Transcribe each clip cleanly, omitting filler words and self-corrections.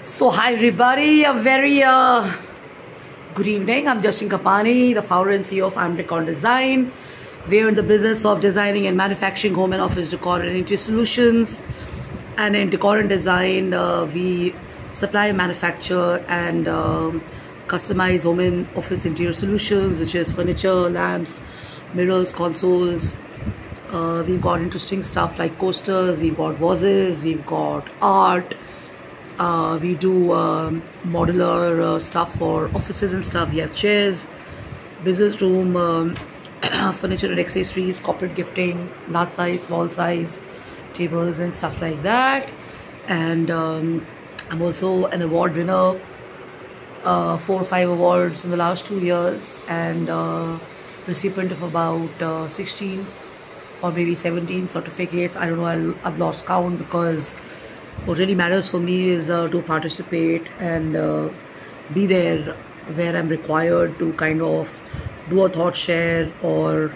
So hi everybody, a very good evening. I'm Justin Kapani, the founder and CEO of I'm Decor Design. We're in the business of designing and manufacturing home and office decor and interior solutions. And in decor and design, we supply, manufacture and customize home and office interior solutions, which is furniture, lamps, mirrors, consoles. We've got interesting stuff like coasters, we've got vases, we've got art. We do modular stuff for offices and stuff. We have chairs, business room, furniture and accessories, corporate gifting, large size, small size, tables and stuff like that. And I'm also an award winner, 4 or 5 awards in the last 2 years, and recipient of about 16 or maybe 17 certificates. I don't know, I've lost count, because what really matters for me is to participate and be there where I'm required to kind of do a thought share or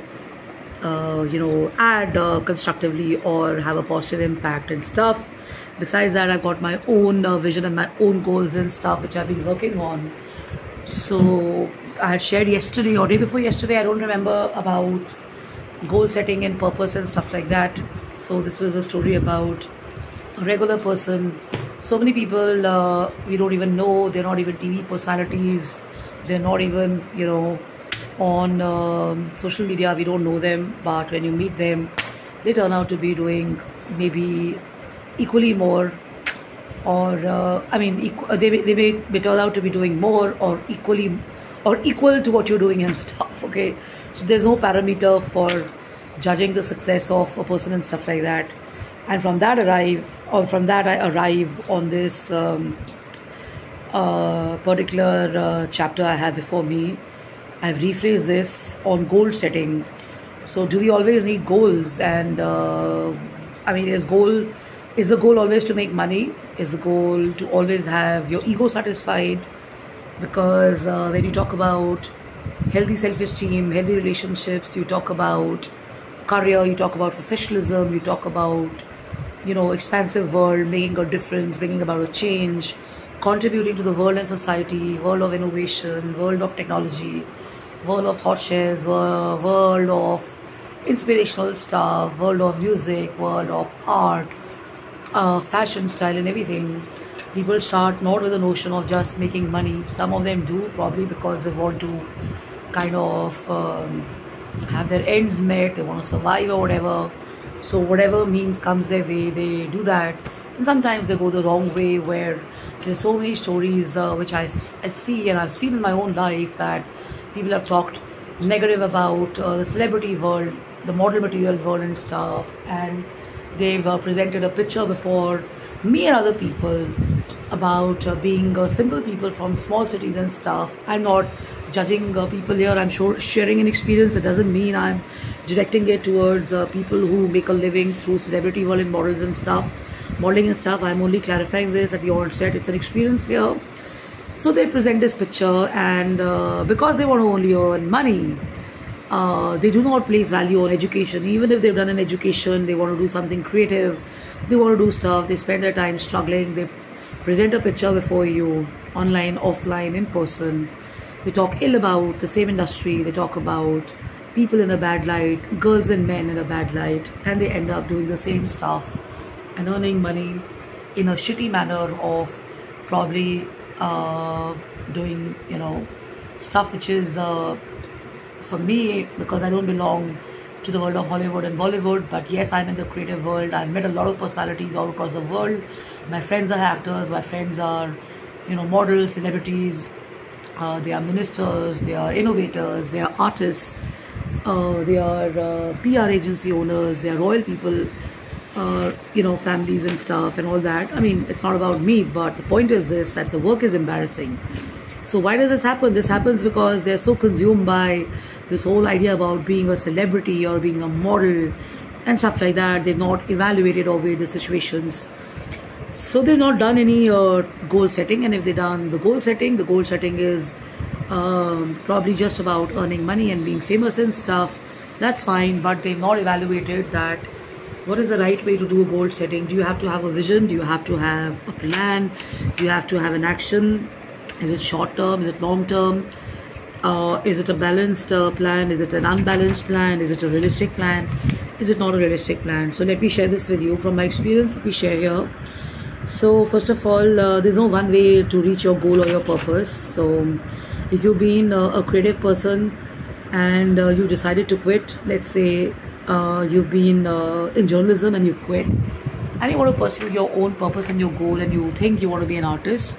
add constructively or have a positive impact and stuff. Besides that, I've got my own vision and my own goals and stuff which I've been working on. So I had shared yesterday or day before yesterday, I don't remember, about goal setting and purpose and stuff like that. So this was a story about a regular person. So many people we don't even know. They're not even TV personalities. They're not even on social media. We don't know them, but when you meet them, they turn out to be doing maybe equally more, or they may turn out to be doing more or equally or equal to what you're doing and stuff. Okay, so there's no parameter for judging the success of a person and stuff like that. And from that I arrive on this particular chapter I have before me. I've rephrased this on goal setting. So do we always need goals? And is the goal always to make money? Is the goal to always have your ego satisfied? Because when you talk about healthy self-esteem, healthy relationships, you talk about career, you talk about professionalism, you talk about expansive world, making a difference, bringing about a change, contributing to the world and society, world of innovation, world of technology, world of thought shares, world of inspirational stuff, world of music, world of art, fashion, style and everything. People start not with the notion of just making money. Some of them do, probably because they want to kind of have their ends met, they want to survive or whatever. So whatever means comes their way, they do that. And sometimes they go the wrong way, where there's so many stories which I see and I've seen in my own life, that people have talked negative about the celebrity world, the model material world and stuff, and they've presented a picture before me and other people about being simple people from small cities and stuff. I'm not judging people here. I'm sharing an experience. It doesn't mean I'm directing it towards people who make a living through celebrity world and models and stuff, modeling and stuff. I'm only clarifying this at the onset. It's an experience here. So they present this picture, and because they want to only earn money, they do not place value on education. Even if they've done an education, they want to do something creative, they want to do stuff, they spend their time struggling, they present a picture before you, online, offline, in person. They talk ill about the same industry, they talk about people in a bad light, girls and men in a bad light, and they end up doing the same stuff and earning money in a shitty manner of probably doing stuff which is for me, because I don't belong to the world of Hollywood and Bollywood, but yes, I'm in the creative world. I've met a lot of personalities all across the world. My friends are actors, my friends are models, celebrities, they are ministers, they are innovators, they are artists, they are PR agency owners, they are royal people, families and stuff and all that. I mean, it's not about me, but the point is this, that the work is embarrassing. So why does this happen? This happens because they're so consumed by this whole idea about being a celebrity or being a model and stuff like that. They've not evaluated or weighed the situations. So they've not done any goal setting. And if they've done the goal setting is probably just about earning money and being famous and stuff. That's fine, but they've not evaluated that What is the right way to do a goal setting? Do you have to have a vision? Do you have to have a plan? Do you have to have an action? Is it short term? Is it long term? Is it a balanced plan? Is it an unbalanced plan? Is it a realistic plan? Is it not a realistic plan? So let me share this with you from my experience. Let me share here. So first of all, there's no one way to reach your goal or your purpose. So if you've been a creative person and you decided to quit, let's say you've been in journalism and you've quit, and you want to pursue your own purpose and your goal, and you think you want to be an artist.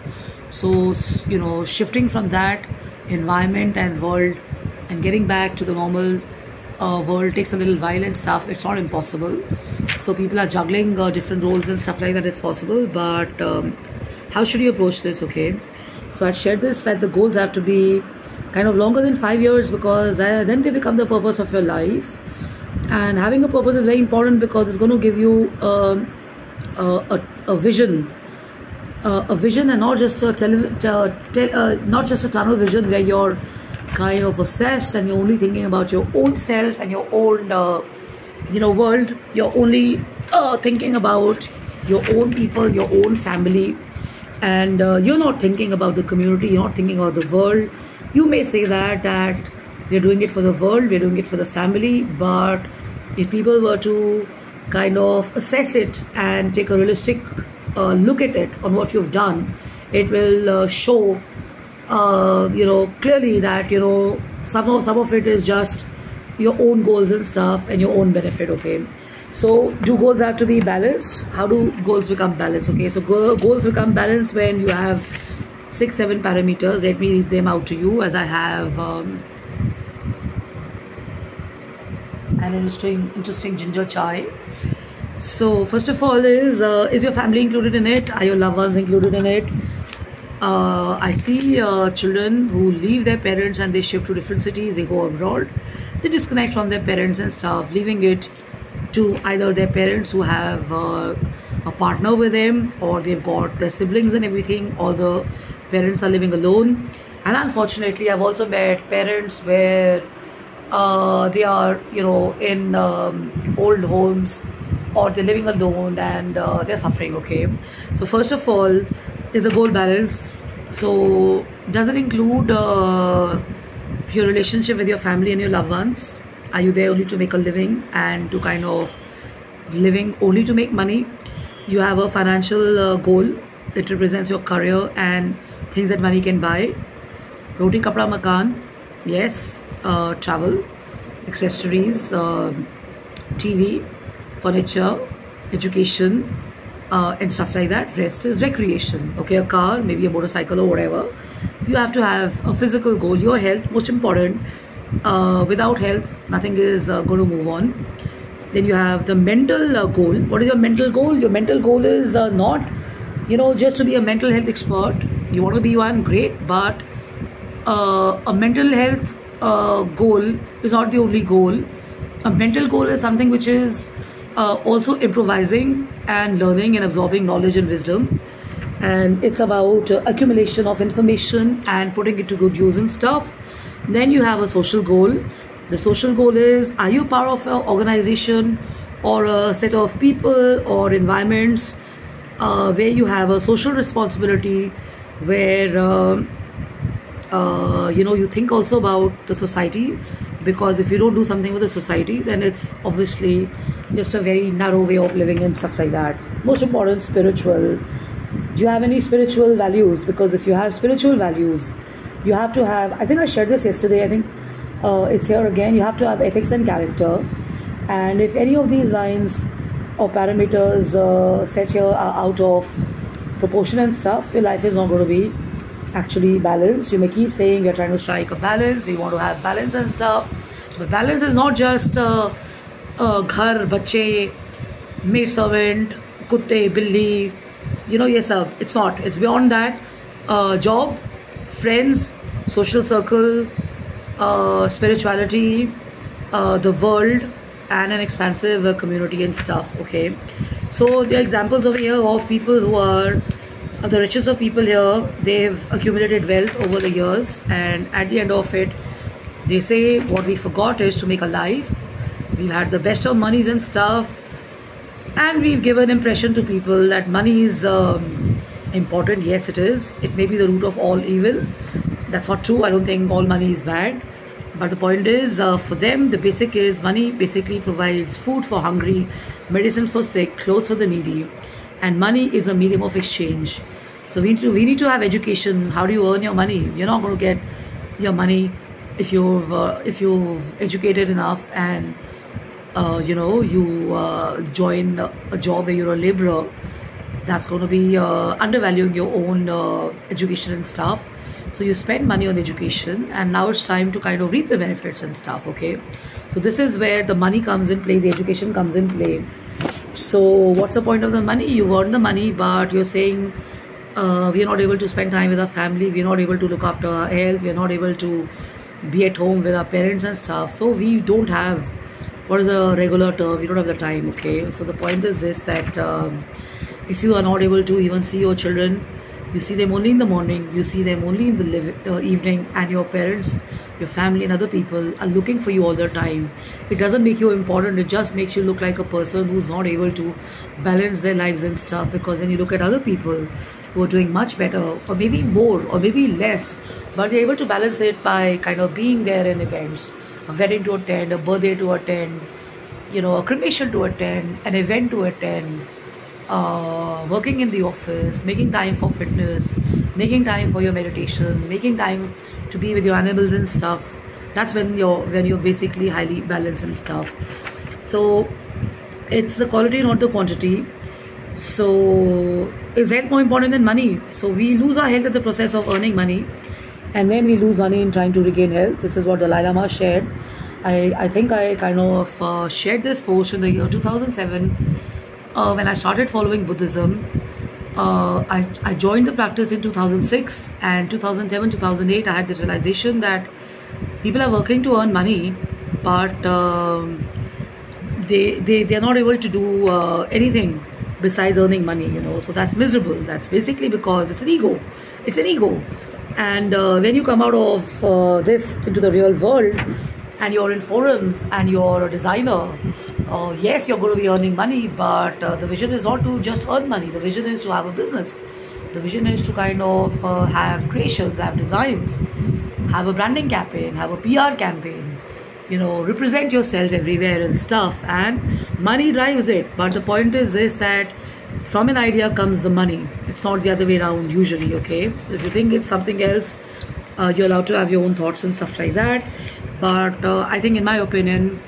So shifting from that environment and world and getting back to the normal world takes a little while and stuff. It's not impossible. So people are juggling different roles and stuff like that. It's possible, but how should you approach this? Okay, so I'd shared this that the goals have to be kind of longer than 5 years, because then they become the purpose of your life. And having a purpose is very important, because it's going to give you a vision, and not just not just a tunnel vision where you're kind of obsessed and you're only thinking about your own self and your own world. You're only thinking about your own people, your own family, and you're not thinking about the community, you're not thinking about the world. You may say that we're doing it for the world, we're doing it for the family, but if people were to kind of assess it and take a realistic look at it on what you've done, it will show clearly that some of it is just your own goals and stuff and your own benefit. Okay, so do goals have to be balanced? How do goals become balanced? Okay, so goals become balanced when you have 6-7 parameters. Let me read them out to you, as I have an interesting ginger chai. So first of all is your family included in it? Are your loved ones included in it? I see children who leave their parents and they shift to different cities, they go abroad, they disconnect from their parents and stuff, leaving it to either their parents who have a partner with them, or they've got their siblings and everything, or the parents are living alone. And unfortunately, I've also met parents where they are in old homes, or they're living alone and they're suffering. Okay, so first of all is a goal balance. So does it include your relationship with your family and your loved ones? Are you there only to make a living and to kind of living only to make money? You have a financial goal. It represents your career and things that money can buy. Roti kapda makan, yes. Travel, accessories, TV, furniture, education, and stuff like that. Rest is recreation. Okay, a car, maybe a motorcycle or whatever. You have to have a physical goal. Your health, most important. Without health, nothing is going to move on. Then you have the mental goal. What is your mental goal? Your mental goal is not just to be a mental health expert. You want to be one, great, but a mental health goal is not the only goal. A mental goal is something which is also improvising and learning and absorbing knowledge and wisdom, and it's about accumulation of information and putting it to good use and stuff. Then you have a social goal. The social goal is, are you part of an organization or a set of people or environments where you have a social responsibility, where you think also about the society, because if you don't do something with the society, then it's obviously just a very narrow way of living and stuff like that. Most important, spiritual. Do you have any spiritual values? Because if you have spiritual values, you have to have, I think I shared this yesterday, I think it's here again, you have to have ethics and character. And if any of these lines or parameters set here are out of proportion and stuff, your life is not going to be actually balanced. You may keep saying we're trying to strike a balance, we want to have balance and stuff, but balance is not just ghar, bache, maid servant, kutte, billi, yes sir, it's not. It's beyond that. Job, friends, social circle, spirituality, the world, and an expansive community and stuff. Okay, so there are examples over here of people who are the richest of people here. They've accumulated wealth over the years, and at the end of it, they say what we forgot is to make a life. We've had the best of monies and stuff, And we've given impression to people that money is important. Yes, it is. It may be the root of all evil. That's not true. I don't think all money is bad. But the point is, for them, the basic is money basically provides food for hungry, medicine for sick, clothes for the needy, and money is a medium of exchange. So we need to have education. How do you earn your money? You're not going to get your money if you've educated enough and you join a job where you're a laborer. That's going to be undervaluing your own education and stuff. So you spend money on education, and now it's time to kind of reap the benefits and stuff. Okay, so this is where the money comes in play, the education comes in play. So what's the point of the money? You earn the money, but you're saying we are not able to spend time with our family, we are not able to look after our health, we are not able to be at home with our parents and stuff. So we don't have, what is a regular term, we don't have the time. Okay, so the point is this, that if you are not able to even see your children, you see them only in the morning, you see them only in the evening, and your parents, your family and other people are looking for you all the time. It doesn't make you important, it just makes you look like a person who's not able to balance their lives and stuff. Because when you look at other people who are doing much better, or maybe more, or maybe less, but they're able to balance it by kind of being there in events, a wedding to attend, a birthday to attend, a cremation to attend, an event to attend, working in the office, making time for fitness, making time for your meditation, making time to be with your animals and stuff. That's when you're basically highly balanced and stuff. So it's the quality, not the quantity. So is health more important than money? So we lose our health in the process of earning money, and then we lose money in trying to regain health. This is what Dalai Lama shared. I think I kind of shared this post in the year 2007. When I started following Buddhism. I joined the practice in 2006, and 2007, 2008 I had the realization that people are working to earn money, but they're not able to do anything besides earning money, so that's miserable. That's basically because it's an ego. And when you come out of this into the real world, and you're in forums and you're a designer, yes, you're going to be earning money, but the vision is not to just earn money. The vision is to have a business. The vision is to kind of have creations, have designs, have a branding campaign, have a PR campaign, represent yourself everywhere and stuff, and money drives it. But the point is this, that from an idea comes the money. It's not the other way around usually. Okay, if you think it's something else, you're allowed to have your own thoughts and stuff like that. But I think, in my opinion,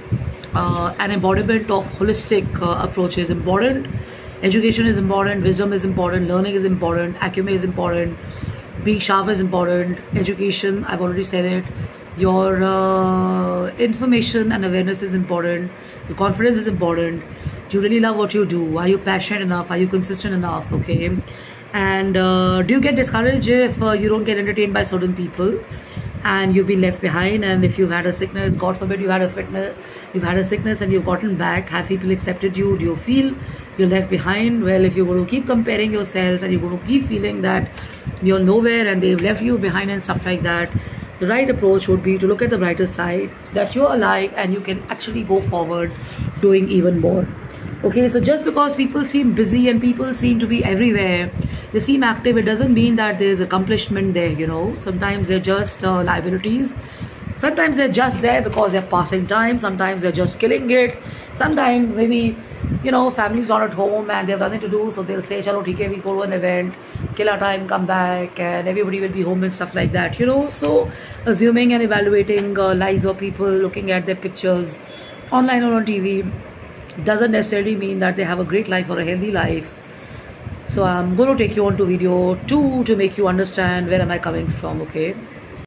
an embodiment of holistic approach is important. Education is important, wisdom is important, learning is important, acumen is important, being sharp is important. Education, I've already said it. Your information and awareness is important. Your confidence is important. Do you really love what you do? Are you passionate enough? Are you consistent enough? Okay. And do you get discouraged if you don't get entertained by certain people and you've been left behind? And if you've had a sickness, God forbid you've had a sickness and you've gotten back, have people accepted you? Do you feel you're left behind? Well, if you're going to keep comparing yourself and you're going to keep feeling that you're nowhere and they've left you behind and stuff like that, the right approach would be to look at the brighter side, that you're alive and you can actually go forward doing even more. Okay, so just because people seem busy and people seem to be everywhere, they seem active, it doesn't mean that there's accomplishment there, Sometimes they're just liabilities. Sometimes they're just there because they're passing time. Sometimes they're just killing it. Sometimes maybe, families are at home and they have nothing to do, so they'll say, chalo, theek hai, we go to an event, kill our time, come back, and everybody will be home and stuff like that, So assuming and evaluating lives of people, looking at their pictures online or on TV, doesn't necessarily mean that they have a great life or a healthy life. So I'm going to take you on to video 2 to make you understand where am I coming from. Okay.